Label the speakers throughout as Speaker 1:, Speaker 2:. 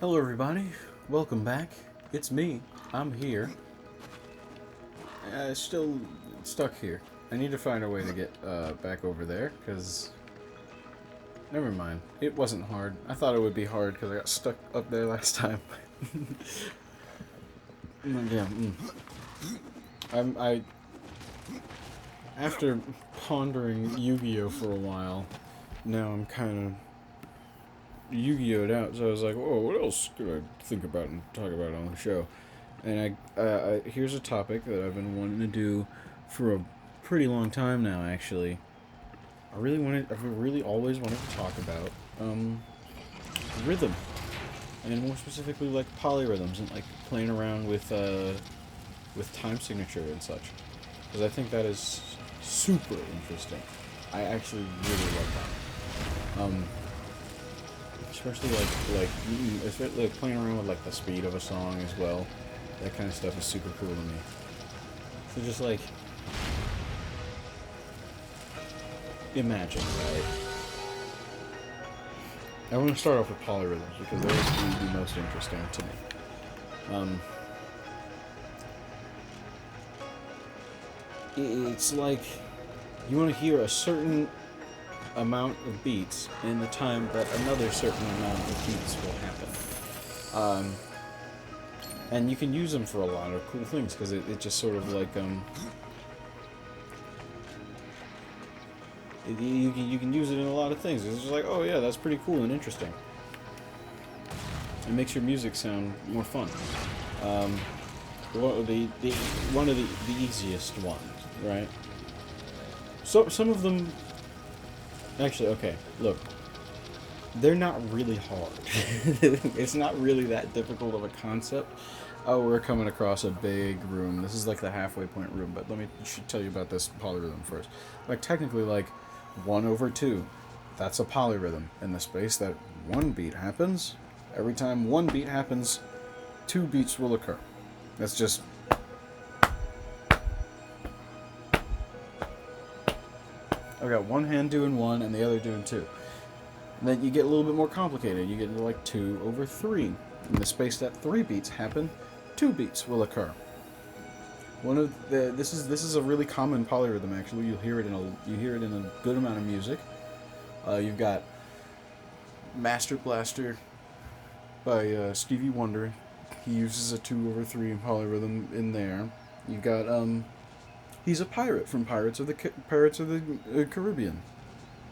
Speaker 1: Hello everybody, welcome back. It's me, I'm here. Still stuck here. I need to find a way to get back over there, because... Never mind, it wasn't hard. I thought it would be hard because I got stuck up there last time. Yeah, I after pondering Yu-Gi-Oh for a while, now I'm kind of Yu-Gi-Oh'd out, so I was like, whoa, what else could I think about and talk about on the show? And here's a topic that I've been wanting to do for a pretty long time now, actually. I've really always wanted to talk about, rhythm. And more specifically, like, polyrhythms and, like, playing around with time signature and such. Because I think that is super interesting. I actually really love that. Especially like playing around with like the speed of a song as well. That kind of stuff is super cool to me. So just like imagine, right? I want to start off with polyrhythms because those are the most interesting to me. It's like you want to hear a certain amount of beats in the time that another certain amount of beats will happen. And you can use them for a lot of cool things because it just sort of like you can use it in a lot of things. It's just like, oh yeah, that's pretty cool and interesting. It makes your music sound more fun. One of the easiest ones, right? So some of them. Actually, okay, look. They're not really hard. It's not really that difficult of a concept. Oh, we're coming across a big room. This is like the halfway point room, but should tell you about this polyrhythm first. Like, technically, like, 1/2. That's a polyrhythm. In the space that one beat happens, every time one beat happens, 2 beats will occur. That's just... I've got one hand doing 1 and the other doing 2. And then you get a little bit more complicated. You get into like 2/3. In the space that 3 beats happen, 2 beats will occur. This is a really common polyrhythm actually. You hear it in a good amount of music. You've got Master Blaster by Stevie Wonder. He uses a 2/3 polyrhythm in there. You've got he's a pirate from Pirates of the Caribbean.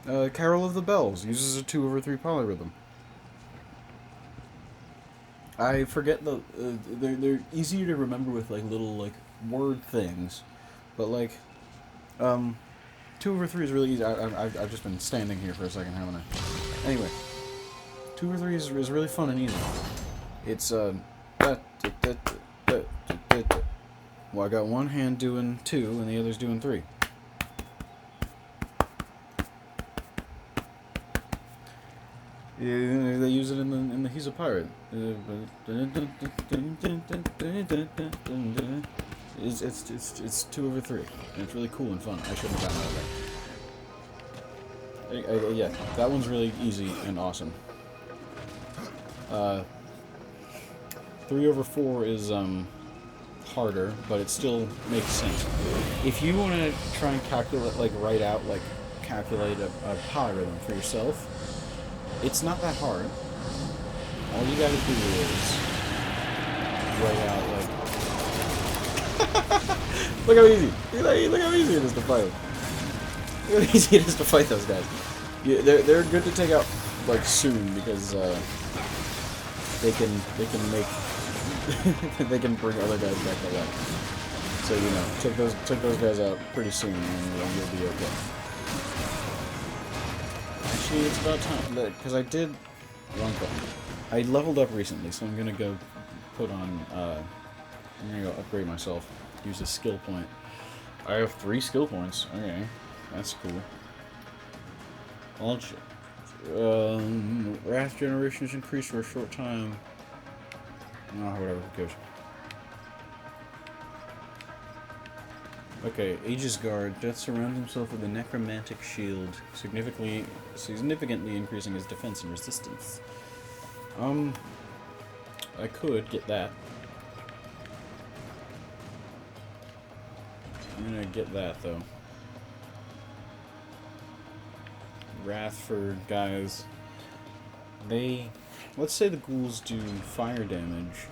Speaker 1: Carol of the Bells uses a 2/3 polyrhythm. I forget they're easier to remember with like little like word things, but like 2/3 is really easy. I've just been standing here for a second, haven't I? Anyway, 2/3 is really fun and easy. It's well, I got one hand doing 2 and the other's doing 3. Yeah, they use it in the He's a Pirate. It's 2/3, and it's really cool and fun. I shouldn't have gotten out of there. Yeah, that one's really easy and awesome. 3/4 is harder, but it still makes sense. If you want to try and calculate, like calculate a polyrhythm for yourself, it's not that hard. All you gotta do is write out like look how easy. Look how easy it is to fight. Look how easy it is to fight those guys. Yeah, they're good to take out like soon because they can make they can bring other guys back to life. So take those guys out pretty soon and you'll be okay. Actually, it's about time because I did wrong button. I leveled up recently, so I'm gonna go put on. I'm gonna go upgrade myself. Use a skill point. I have 3 skill points. Okay, that's cool. Wrath generations increase for a short time. Oh, whatever. Who cares? Okay, Aegis Guard. Death surrounds himself with a necromantic shield, significantly increasing his defense and resistance. I could get that. I'm gonna get that, though. Wrathford guys. They... Let's say the ghouls do fire damage.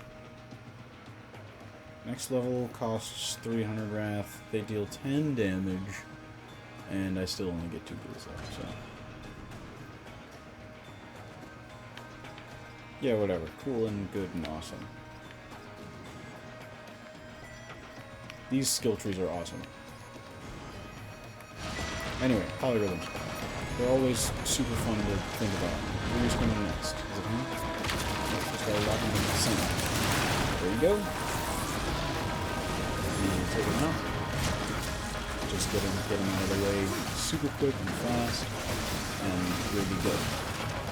Speaker 1: Next level costs 300 wrath. They deal 10 damage. And I still only get 2 ghouls left, so... Yeah, whatever. Cool and good and awesome. These skill trees are awesome. Anyway, polyrhythms. They're always super fun to think about. Who's coming next? Is it him? Just gotta lock him in the center. There you go. And take him out. Just get him out of the way super quick and fast, and you'll be good.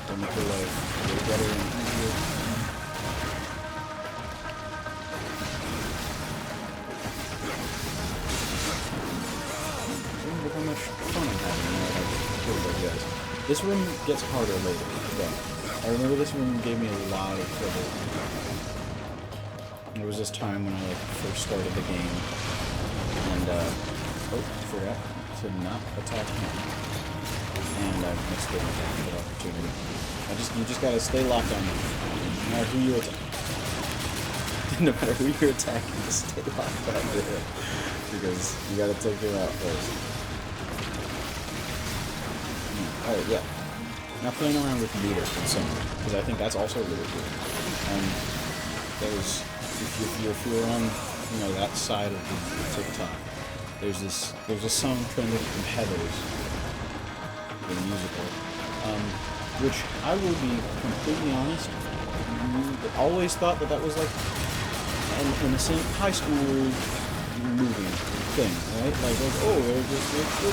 Speaker 1: They'll make your life way better and easier. Look how much fun I'm having now that I've killed those guys. This room gets harder later, though. I remember this room gave me a lot of trouble. There was this time when I first started the game, and oh, forgot to not attack him, and I missed the opportunity. You just gotta stay locked on him, no matter who you attack. No matter who you're attacking, just stay locked on him, because you gotta take him out first. Alright, yeah. Now playing around with meter in some way, because I think that's also really cool. There's, if you're on, that side of the TikTok, there's a song trending from Heathers, the musical, which I will be completely honest, always thought that was like an innocent high school movie thing, right? Like oh, they're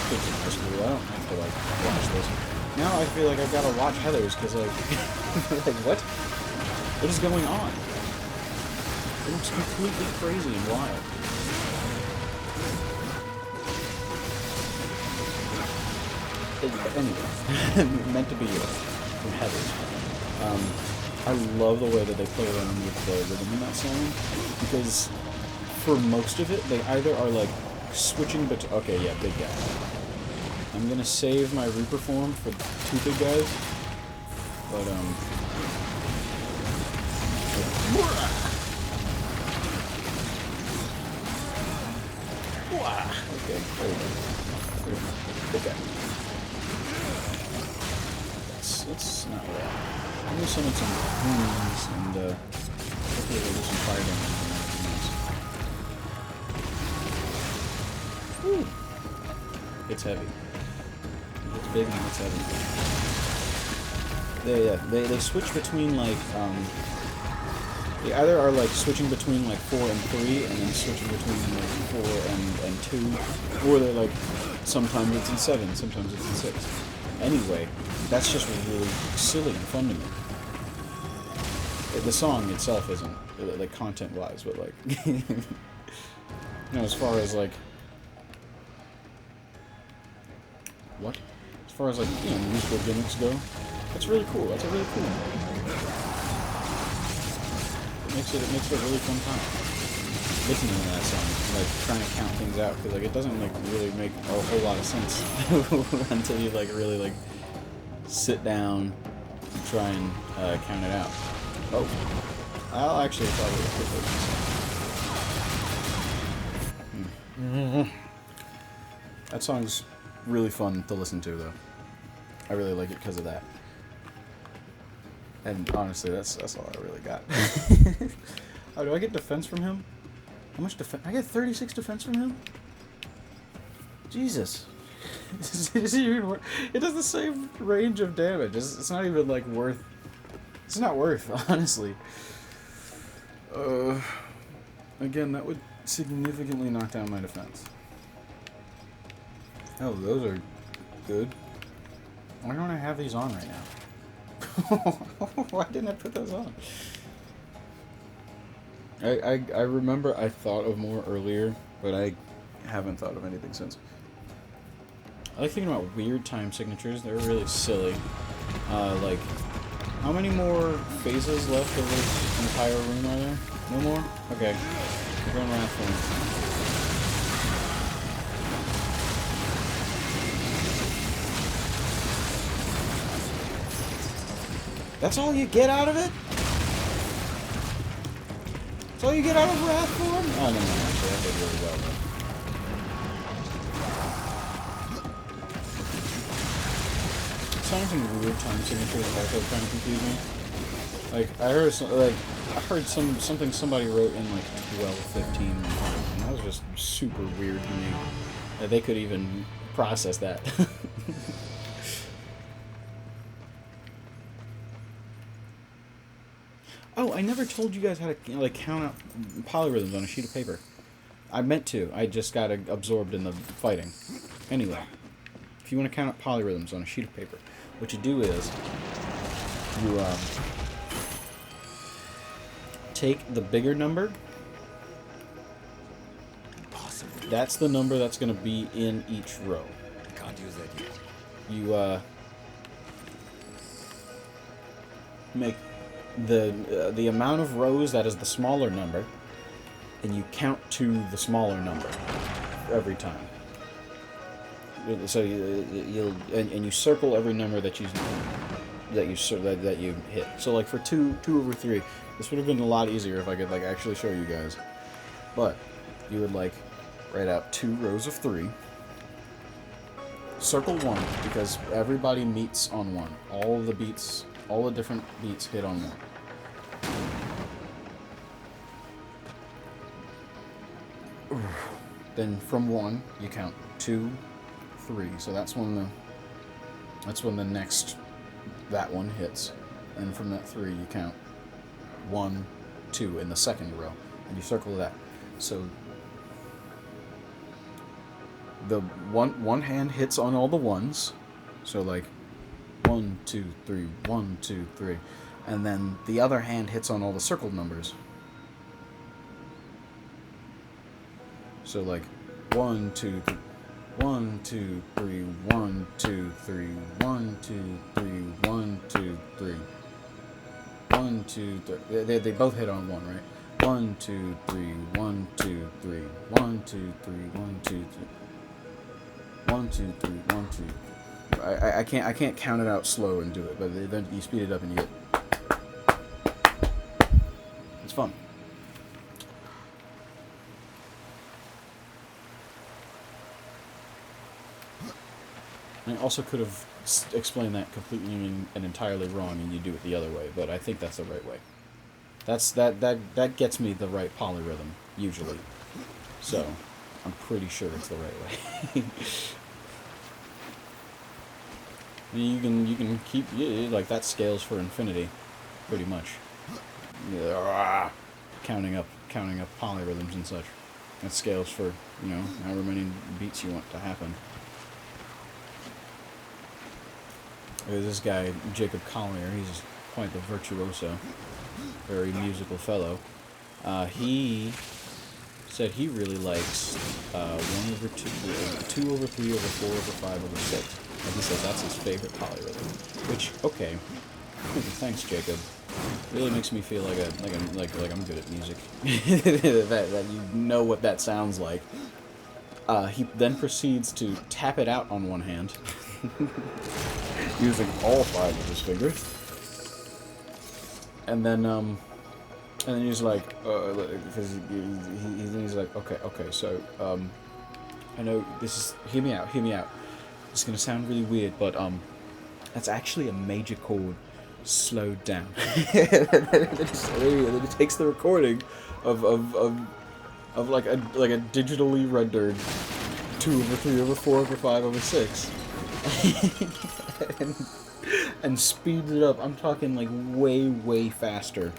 Speaker 1: kids in high school, I don't have to watch this. Now I feel like I've got to watch Heathers because like what is going on? It looks completely crazy and wild. Anyway, meant to be from Heathers. I love the way that they play around with the rhythm in that song, because for most of it, they either are like switching okay, yeah, big guy. I'm gonna save my Reaper form for 2 big guys, but okay, there we go. Big guy. That's not bad. I'm gonna summon some wounds and hopefully we'll do some fire damage. Woo! It's heavy. It's big and it's heavy. They switch between like they either are like switching between like 4 and 3 and then switching between like 4 and 2, or they're like sometimes it's in 7, sometimes it's in 6. Anyway, that's just really silly and fun to me. The song itself isn't, like, content-wise, but, like, as far as, like, what? As far as, like, musical gimmicks go, that's really cool. That's a really cool one. It makes it a really fun time. Listening to that song, like, trying to count things out, because, like, it doesn't, like, really make a whole lot of sense until you, like, really, like, sit down and try and count it out. Oh, I'll actually probably put this. That song's really fun to listen to, though. I really like it because of that. And honestly, that's all I really got. Oh, do I get defense from him? How much defense? I get 36 defense from him? Jesus. It does the same range of damage. It's not even, like, worth... It's not worth, honestly. Again, that would significantly knock down my defense. Oh, those are good. Why don't I have these on right now? Why didn't I put those on? I remember I thought of more earlier, but I haven't thought of anything since. I like thinking about weird time signatures. They're really silly. Like, How many more phases left of this entire room are there? No more? Okay. We're going around for That's all you get out of it? That's all you get out of Wrath Form? Oh, no, actually, that did really well, though. Something weird time signatures also kind of confuse me. Like, I heard something somebody wrote in, like, 12:15 one time, and that was just super weird to me. That they could even process that. Oh, I never told you guys how to, like, count out polyrhythms on a sheet of paper. I meant to. I just got absorbed in the fighting. Anyway, if you want to count out polyrhythms on a sheet of paper, what you do is you take the bigger number. That's the number that's going to be in each row.
Speaker 2: Can't use that yet.
Speaker 1: You make the amount of rows that is the smaller number, and you count to the smaller number every time. So you'll you circle every number that you hit. So like for 2/3, this would have been a lot easier if I could like actually show you guys. But you would like write out 2 rows of 3. Circle 1 because everybody meets on 1. All the different beats hit on 1. Then from 1 you count 2, 3. So that's when the next that one hits, and from that 3 you count 1, 2 in the second row, and you circle that. So the one hand hits on all the ones, so like 1, 2, 3, 1, 2, 3, and then the other hand hits on all the circled numbers. So like 1, 2, 3, 1, 2, 3, 1, 2, 3, 1, 2, 3, 1, 2, 3, 1, 2, 3. They both hit on 1, right? 1, 2, 3, 1, 2, 3, 1, 2, 3, 1, 2, 3. 1, 2, 3, 1, 2. I can't count it out slow and do it, but then you speed it up and you get. It's fun. I also could have explained that completely and entirely wrong, and you do it the other way, but I think that's the right way. That gets me the right polyrhythm usually, so I'm pretty sure it's the right way. You can keep like that scales for infinity, pretty much. Counting up polyrhythms and such. That scales for however many beats you want to happen. There's this guy, Jacob Collier, he's quite the virtuoso, very musical fellow. He said he really likes 1/2, 2/3/4/5/6. And he says that's his favorite polyrhythm. Which, okay, thanks, Jacob. Really makes me feel like I'm good at music. that you know what that sounds like. He then proceeds to tap it out on one hand. Using all 5 of his fingers, and then he's like, because he's like, okay, so I know this is hear me out. It's gonna sound really weird, but that's actually a major chord slowed down. And then it takes the recording of like a digitally rendered 2/3/4/5/6. and speeds it up. I'm talking like way faster.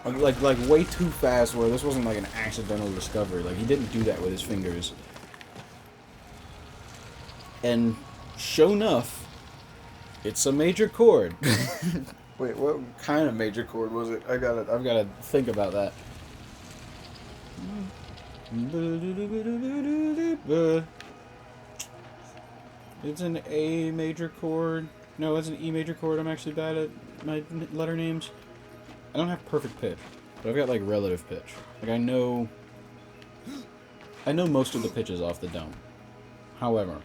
Speaker 1: Like way too fast, where this wasn't like an accidental discovery. Like he didn't do that with his fingers. And sure enough, it's a major chord. Wait, what kind of major chord was it? I've gotta think about that. It's an A major chord. No, it's an E major chord. I'm actually bad at my letter names. I don't have perfect pitch, but I've got like relative pitch. Like I know most of the pitches off the dome. However,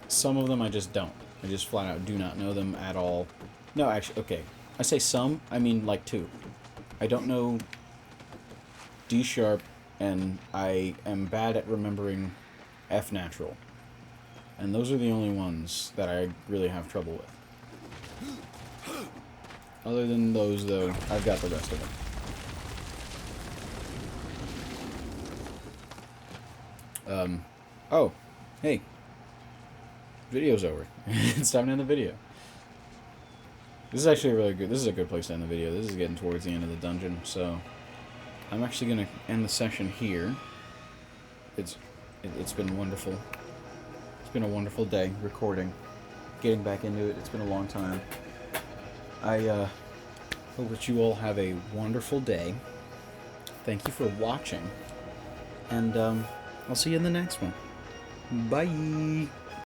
Speaker 1: some of them I just don't. I just flat out do not know them at all. No, actually, okay. I say some, I mean like 2. I don't know D sharp, and I am bad at remembering F natural. And those are the only ones that I really have trouble with. Other than those, though, I've got the rest of them. Oh, hey. Video's over. It's time to end the video. This is actually this is a good place to end the video. This is getting towards the end of the dungeon, so I'm actually going to end the session here. It's been wonderful. It's been a wonderful day recording, getting back into it. It's been a long time. I hope that you all have a wonderful day. Thank you for watching, and I'll see you in the next one. Bye!